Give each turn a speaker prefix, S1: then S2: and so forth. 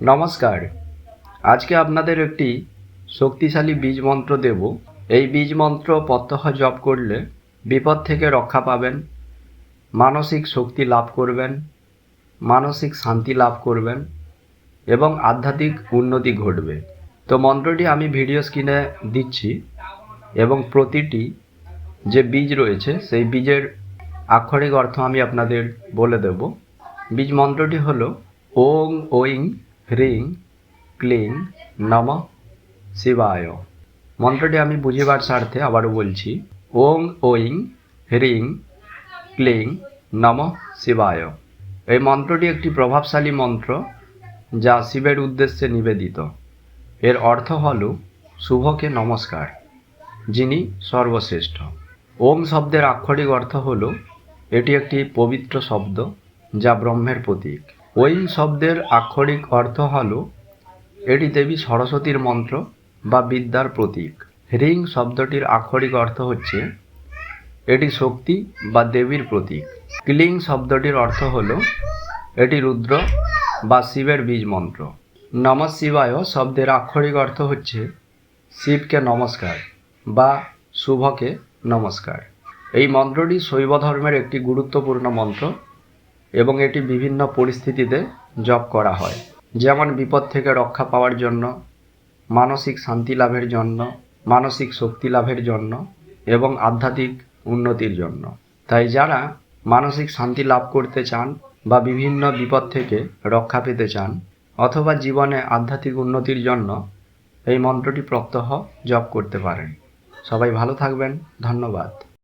S1: নমস্কার। আজকে আপনাদের একটি শক্তিশালী বীজ মন্ত্র দেব। এই বীজ মন্ত্র প্রত্যহ জপ করলে বিপদ থেকে রক্ষা পাবেন, মানসিক শক্তি লাভ করবেন, মানসিক শান্তি লাভ করবেন এবং আধ্যাত্মিক উন্নতি ঘটবে। তো মন্ত্রটি আমি ভিডিও স্ক্রিনে দিচ্ছি এবং প্রতিটি যে বীজ রয়েছে সেই বীজের আক্ষরিক অর্থ আমি আপনাদের বলে দেব। বীজ মন্ত্রটি হলো ওং ঐং হ্রিং ক্লিং নমঃ শিবায়। মন্ত্রটি আমি বুঝিবার স্বার্থে আবারও বলছি। ওং ঐং হ্রিং ক্লিং নমঃ শিবায়। এই মন্ত্রটি একটি প্রভাবশালী মন্ত্র যা শিবের উদ্দেশ্যে নিবেদিত। এর অর্থ হল শুভকে নমস্কার, যিনি সর্বশ্রেষ্ঠ। ওম শব্দের আক্ষরিক অর্থ হল এটি একটি পবিত্র শব্দ যা ব্রহ্মের প্রতীক। ঐং শব্দের আক্ষরিক অর্থ হল এটি দেবী সরস্বতীর মন্ত্র বা বিদ্যার প্রতীক। হ্রিং শব্দটির আক্ষরিক অর্থ হচ্ছে এটি শক্তি বা দেবীর প্রতীক। ক্লিং শব্দটির অর্থ হল এটি রুদ্র বা শিবের বীজ মন্ত্র। নমঃ শিবায় শব্দের আক্ষরিক অর্থ হচ্ছে শিবকে নমস্কার বা শুভকে নমস্কার। এই মন্ত্রটি শৈব ধর্মের একটি গুরুত্বপূর্ণ মন্ত্র এবং এটি বিভিন্ন পরিস্থিতিতে জপ করা হয়, যেমন বিপদ থেকে রক্ষা পাওয়ার জন্য, মানসিক শান্তি লাভের জন্য, মানসিক শক্তি লাভের জন্য এবং আধ্যাত্মিক উন্নতির জন্য। তাই যারা মানসিক শান্তি লাভ করতে চান বা বিভিন্ন বিপদ থেকে রক্ষা পেতে চান অথবা জীবনে আধ্যাত্মিক উন্নতির জন্য এই মন্ত্রটি প্রত্যহ জপ করতে পারেন। সবাই ভালো থাকবেন। ধন্যবাদ।